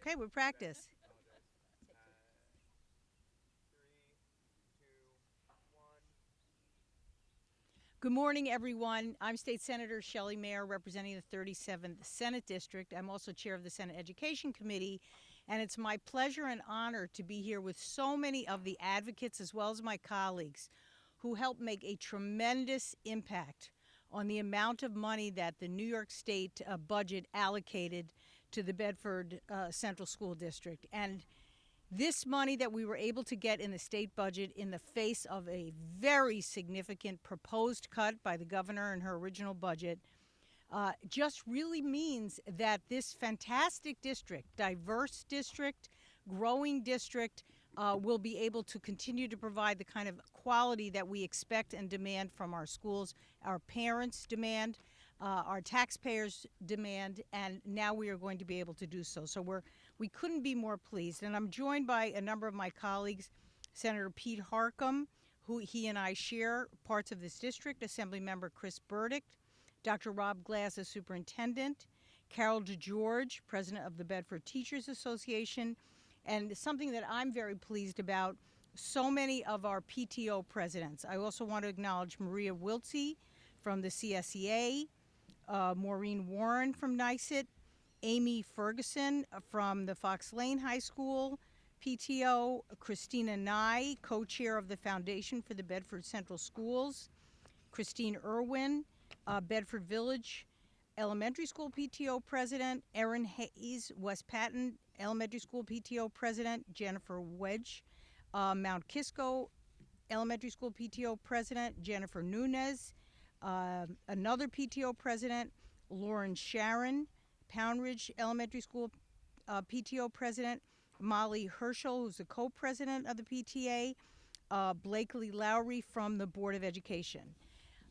Okay, we practice. Good morning, everyone. I'm State Senator Shelley Mayer, representing the 37th Senate District. I'm also chair of the Senate Education Committee, and it's my pleasure and honor to be here with so many of the advocates as well as my colleagues who helped make a tremendous impact on the amount of money that the New York State budget allocated to the Bedford Central School District. And this money that we were able to get in the state budget in the face of a very significant proposed cut by the governor in her original budget just really means that this fantastic district, diverse district, growing district, will be able to continue to provide the kind of quality that we expect and demand from our schools, our parents demand, our taxpayers demand, and now we are going to be able to do so. So we couldn't be more pleased. And I'm joined by a number of my colleagues, Senator Pete Harckham, who he and I share parts of this district, Assemblymember Chris Burdick, Dr. Rob Glass, the superintendent, Carol DeGeorge, president of the Bedford Teachers Association, and something that I'm very pleased about, so many of our PTO presidents. I also want to acknowledge Maria Wiltsey from the CSEA, Maureen Warren from NYSET, Amy Ferguson from the Fox Lane High School PTO, Christina Nye, co-chair of the Foundation for the Bedford Central Schools, Christine Irwin, Bedford Village Elementary School PTO President, Erin Hayes, West Patton Elementary School PTO President, Jennifer Wedge, Mount Kisco Elementary School PTO President, Jennifer Nunez, another PTO President, Lauren Sharon, Pound Ridge Elementary School PTO President, Molly Herschel, who's the co-president of the PTA, Blakely Lowry from the Board of Education.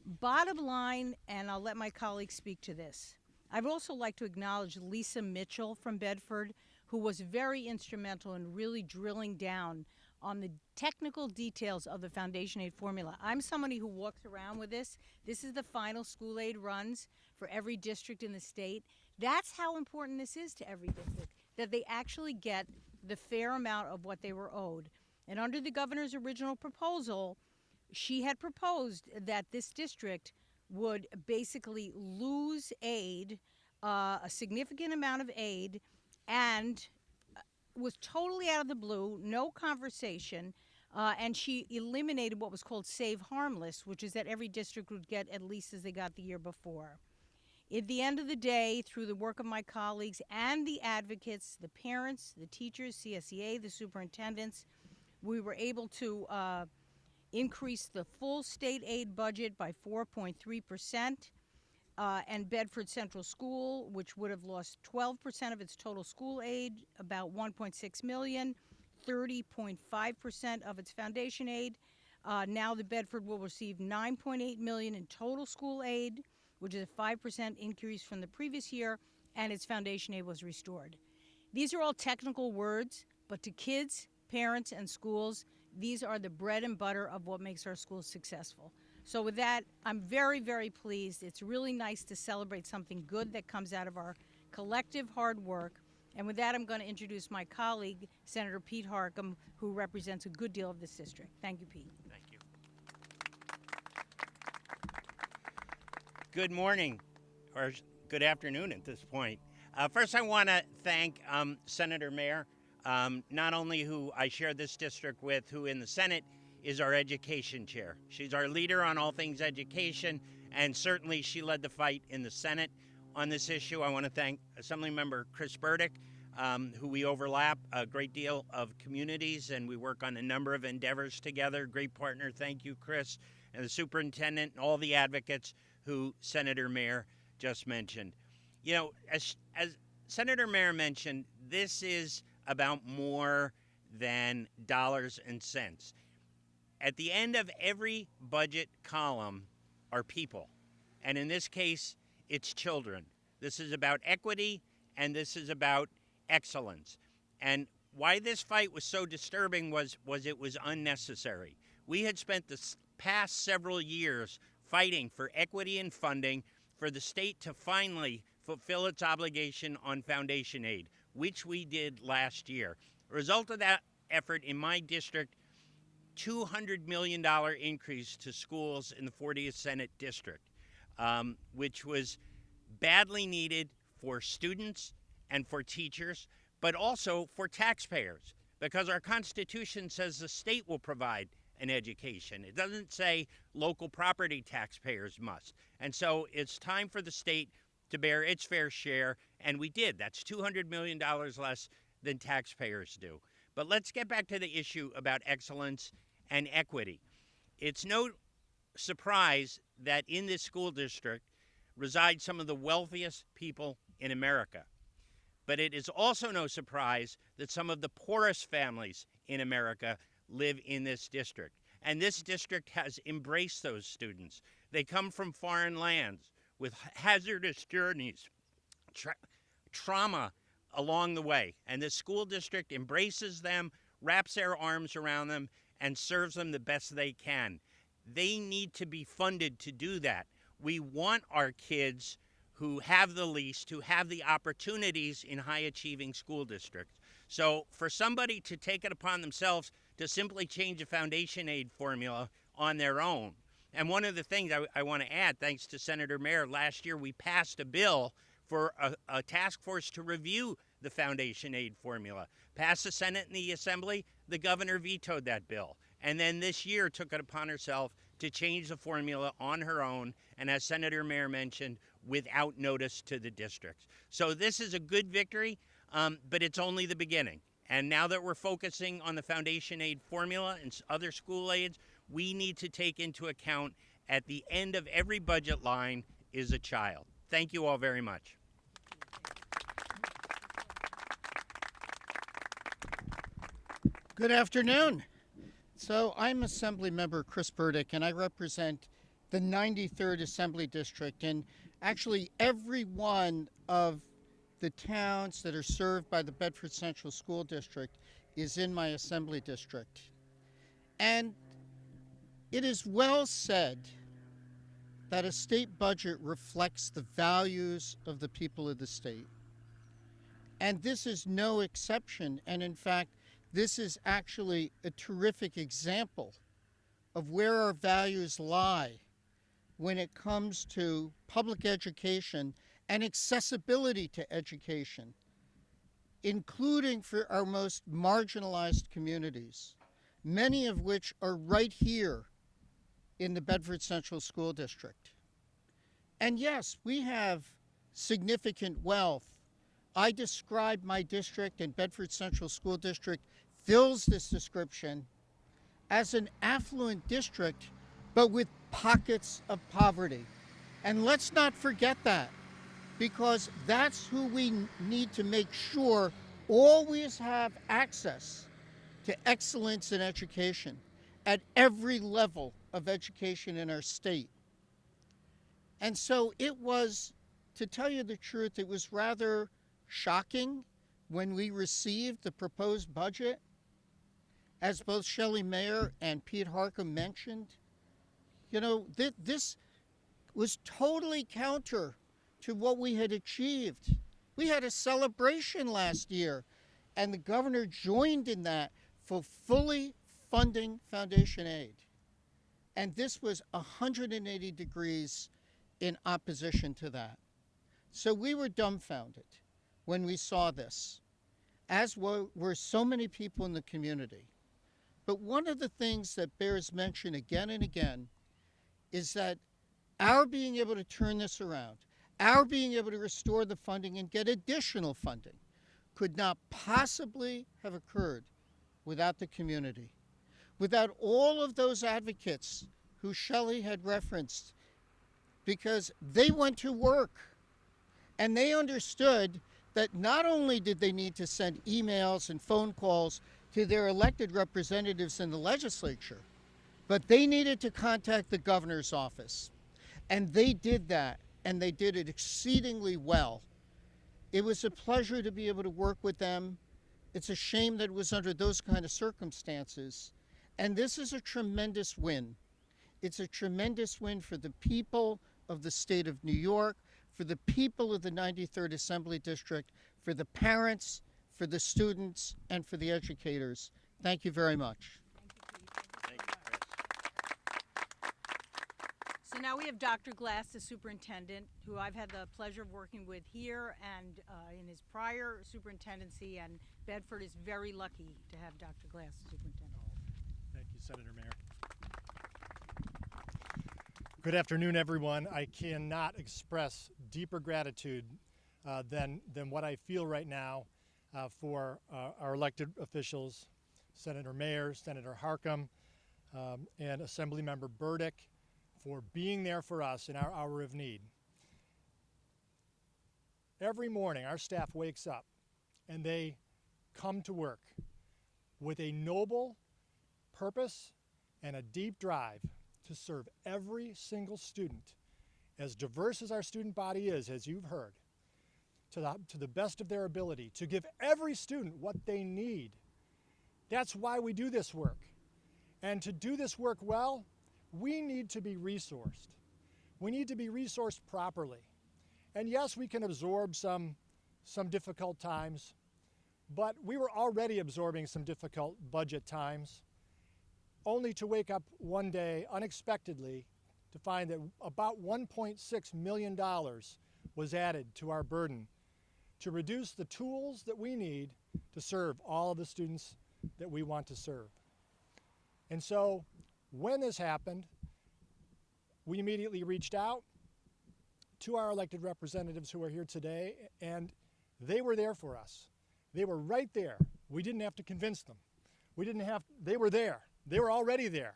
Bottom line, and I'll let my colleagues speak to this, I'd also like to acknowledge Lisa Mitchell from Bedford, who was very instrumental in really drilling down on the technical details of the foundation aid formula. I'm somebody who walks around with this. This is the final school aid runs for every district in the state. That's how important this is to every district, that they actually get the fair amount of what they were owed. And under the governor's original proposal, she had proposed that this district would basically lose aid, a significant amount of aid, and was totally out of the blue, no conversation, and she eliminated what was called Save Harmless, which is that every district would get at least as they got the year before. At the end of the day, through the work of my colleagues and the advocates, the parents, the teachers, CSEA, the superintendents, we were able to increase the full state aid budget by 4.3%, and Bedford Central School, which would have lost 12% of its total school aid, about $1.6 million, 30.5% of its foundation aid. Now the Bedford will receive $9.8 million in total school aid, which is a 5% increase from the previous year, and its foundation aid was restored. These are all technical words, but to kids, parents, and schools, these are the bread and butter of what makes our schools successful. So with that, I'm very, very pleased. It's really nice to celebrate something good that comes out of our collective hard work. And with that, I'm going to introduce my colleague, Senator Pete Harckham, who represents a good deal of this district. Thank you, Pete. Thank you. Good morning, or good afternoon at this point. First, I want to thank Senator Mayer, not only who I share this district with, who in the Senate is our education chair. She's our leader on all things education, and certainly she led the fight in the Senate on this issue. I want to thank Assemblymember Chris Burdick, who we overlap a great deal of communities, and we work on a number of endeavors together. Great partner. Thank you, Chris, and the superintendent and all the advocates who Senator Mayer just mentioned. You know, as Senator Mayer mentioned, this is about more than dollars and cents. At the end of every budget column are people, and in this case, it's children. This is about equity, and this is about excellence. And why this fight was so disturbing was it was unnecessary. We had spent the past several years fighting for equity and funding for the state to finally fulfill its obligation on foundation aid. which we did last year. A result of that effort in my district, $200 million increase to schools in the 40th Senate District, which was badly needed for students and for teachers, but also for taxpayers, because our Constitution says the state will provide an education. It doesn't say local property taxpayers must. And so it's time for the state to bear its fair share, and we did. That's $200 million less than taxpayers do. But let's get back to the issue about excellence and equity. It's no surprise that in this school district reside some of the wealthiest people in America. But it is also no surprise that some of the poorest families in America live in this district. And this district has embraced those students. They come from foreign lands with hazardous journeys, trauma along the way. And the school district embraces them, wraps their arms around them, and serves them the best they can. They need to be funded to do that. We want our kids who have the least, who have the opportunities in high-achieving school districts. So for somebody to take it upon themselves to simply change a foundation aid formula on their own, and one of the things I want to add, thanks to Senator Mayer, last year we passed a bill for a task force to review the foundation aid formula. Passed the Senate and the Assembly, the governor vetoed that bill. And then this year took it upon herself to change the formula on her own, and as Senator Mayer mentioned, without notice to the districts. So this is a good victory, but it's only the beginning. And now that we're focusing on the foundation aid formula and other school aids, we need to take into account at the end of every budget line is a child. Thank you all very much. Good afternoon. So I'm Assemblymember Chris Burdick, and I represent the 93rd Assembly District, and actually every one of the towns that are served by the Bedford Central School District is in my Assembly District. And it is well said that a state budget reflects the values of the people of the state. And this is no exception, and in fact, this is actually a terrific example of where our values lie when it comes to public education and accessibility to education, including for our most marginalized communities, many of which are right here in the Bedford Central School District. And yes, we have significant wealth. I describe my district, and Bedford Central School District fills this description, as an affluent district, but with pockets of poverty. And let's not forget that, because that's who we need to make sure always have access to excellence in education at every level of education in our state. And so it was, to tell you the truth, it was rather shocking when we received the proposed budget. As both Shelley Mayer and Pete Harckham mentioned, you know, this was totally counter to what we had achieved. We had a celebration last year, and the governor joined in that for fully funding foundation aid. And this was 180 degrees in opposition to that. So we were dumbfounded when we saw this, as were so many people in the community. But one of the things that bears mention again and again is that our being able to turn this around, our being able to restore the funding and get additional funding, could not possibly have occurred without the community, without all of those advocates who Shelley had referenced, because they went to work and they understood that not only did they need to send emails and phone calls to their elected representatives in the legislature, but they needed to contact the governor's office. And they did that, and they did it exceedingly well. It was a pleasure to be able to work with them. It's a shame that it was under those kind of circumstances. And this is a tremendous win. It's a tremendous win for the people of the state of New York, for the people of the 93rd Assembly District, for the parents, for the students, and for the educators. Thank you very much. Thank you, Chris. So now we have Dr. Glass, the superintendent, who I've had the pleasure of working with here and in his prior superintendency, and Bedford is very lucky to have Dr. Glass as superintendent. Thank you, Senator Mayor. Good afternoon, everyone. I cannot express deeper gratitude than what I feel right now for our elected officials, Senator Mayer, Senator Harckham, and Assemblymember Burdick, for being there for us in our hour of need. Every morning, our staff wakes up and they come to work with a noble purpose and a deep drive to serve every single student, as diverse as our student body is, as you've heard, to the best of their ability, to give every student what they need. That's why we do this work. And to do this work well, we need to be resourced. We need to be resourced properly. And yes, we can absorb some difficult times, but we were already absorbing some difficult budget times, only to wake up one day unexpectedly to find that about $1.6 million was added to our burden to reduce the tools that we need to serve all of the students that we want to serve. And so when this happened, we immediately reached out to our elected representatives who are here today, and they were there for us. They were right there. We didn't have to convince them. They were there. They were already there,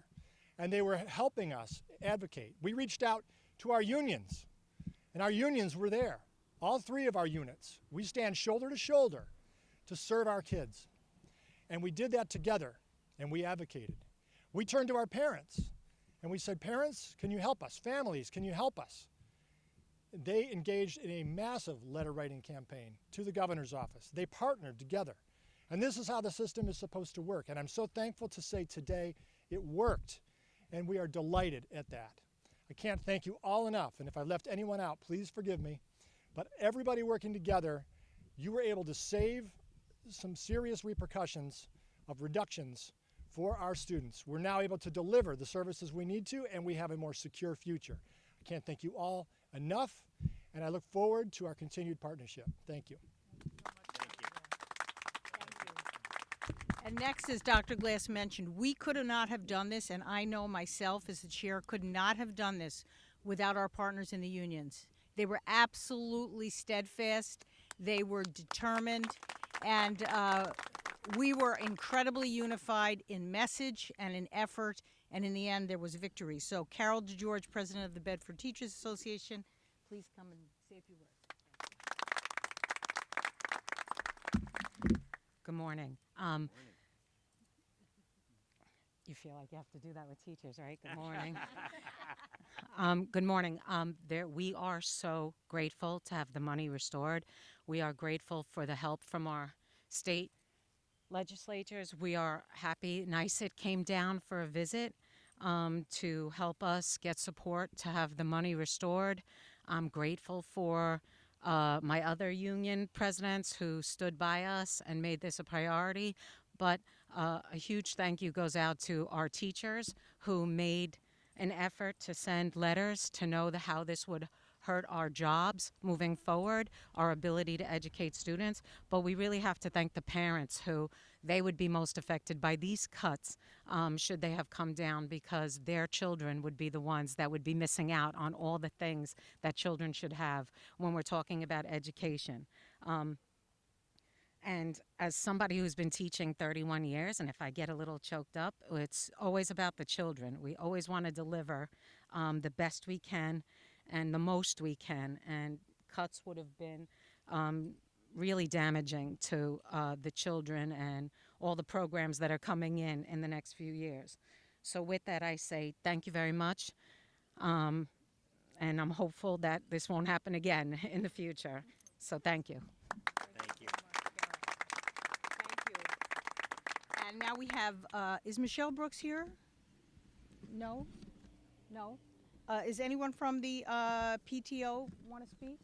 and they were helping us advocate. We reached out to our unions, and our unions were there. All three of our units. We stand shoulder to shoulder to serve our kids. And we did that together, and we advocated. We turned to our parents, and we said, parents, can you help us? Families, can you help us? They engaged in a massive letter writing campaign to the governor's office. They partnered together. And this is how the system is supposed to work. And I'm so thankful to say today it worked, and we are delighted at that. I can't thank you all enough, and if I left anyone out, please forgive me. But everybody working together, you were able to save some serious repercussions of reductions for our students. We're now able to deliver the services we need to, and we have a more secure future. I can't thank you all enough, and I look forward to our continued partnership. Thank you. And next, as Dr. Glass mentioned, we could not have done this, and I know myself as the chair could not have done this without our partners in the unions. They were absolutely steadfast, they were determined, and we were incredibly unified in message and in effort, and in the end there was victory. So Carol DeGeorge, President of the Bedford Teachers Association, please come and say a few words. Good morning. You feel like you have to do that with teachers, right? Good morning. Good morning. We are so grateful to have the money restored. We are grateful for the help from our state legislatures. We are happy NYSET came down for a visit to help us get support to have the money restored. I'm grateful for my other union presidents who stood by us and made this a priority. But a huge thank you goes out to our teachers who made an effort to send letters to know how this would hurt our jobs moving forward, our ability to educate students. But we really have to thank the parents who they would be most affected by these cuts should they have come down, because their children would be the ones that would be missing out on all the things that children should have when we're talking about education. And as somebody who's been teaching 31 years, and if I get a little choked up, it's always about the children. We always want to deliver the best we can and the most we can. And cuts would have been really damaging to the children and all the programs that are coming in the next few years. So with that, I say thank you very much. And I'm hopeful that this won't happen again in the future. So thank you. Thank you. Thank you. And now we have, is Michelle Brooks here? No? No? Is anyone from the PTO want to speak?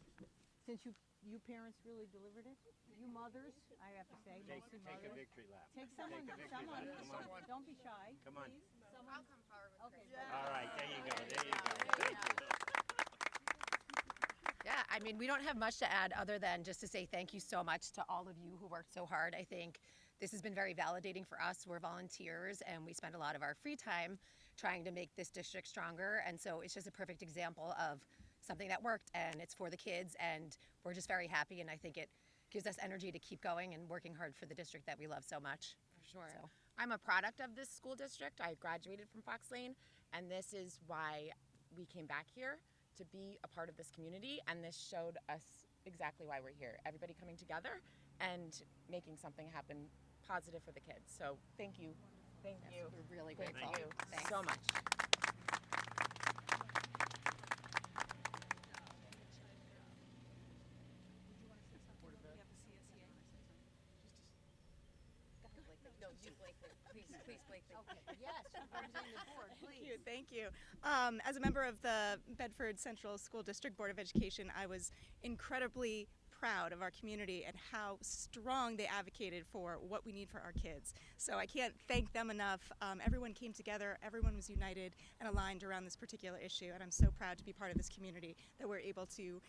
Since you parents really delivered it? You mothers, I have to say, mostly Take a mothers. victory lap. Take someone. Take a victory Someone. lap. Come on. Don't be shy. Come on. I'll come forward. Okay. All right, there you go. There you go. Thank you. Yeah, I mean, we don't have much to add other than just to say thank you so much to all of you who worked so hard. I think this has been very validating for us. We're volunteers and we spend a lot of our free time trying to make this district stronger. And so it's just a perfect example of something that worked and it's for the kids and we're just very happy. And I think it gives us energy to keep going and working hard for the district that we love so much. For sure. So. I'm a product of this school district. I graduated from Fox Lane, and this is why we came back here to be a part of this community, and this showed us exactly why we're here. Everybody coming together and making something happen positive for the kids. So thank you. Thank Yes, you. we're really Thank grateful. you Thanks. so much. No, you, Blakely. Please, Blakely. Yes, representing the board, please. Thank you. As a member of the Bedford Central School District Board of Education, I was incredibly proud of our community and how strong they advocated for what we need for our kids. So I can't thank them enough. Everyone came together, everyone was united and aligned around this particular issue, and I'm so proud to be part of this community that we're able to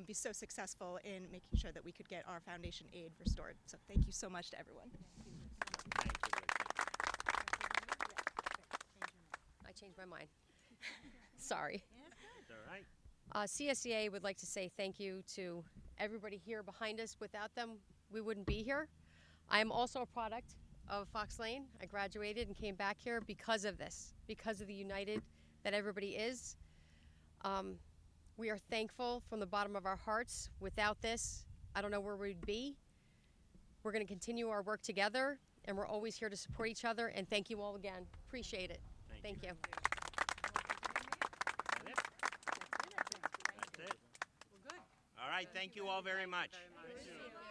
be so successful in making sure that we could get our foundation aid restored. So thank you so much to everyone. Thank you, Richard. I changed my mind. Sorry. It's all right. CSEA would like to say thank you to everybody here behind us. Without them, we wouldn't be here. I am also a product of Fox Lane. I graduated and came back here because of this, because of the united that everybody is. We are thankful from the bottom of our hearts. Without this, I don't know where we'd be. We're going to continue our work together, and we're always here to support each other. And thank you all again. Appreciate it. Thank you. That's it. We're good. All right, thank you all very much.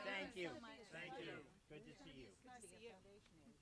Thank you. Thank you. Good to see you. Good to see you.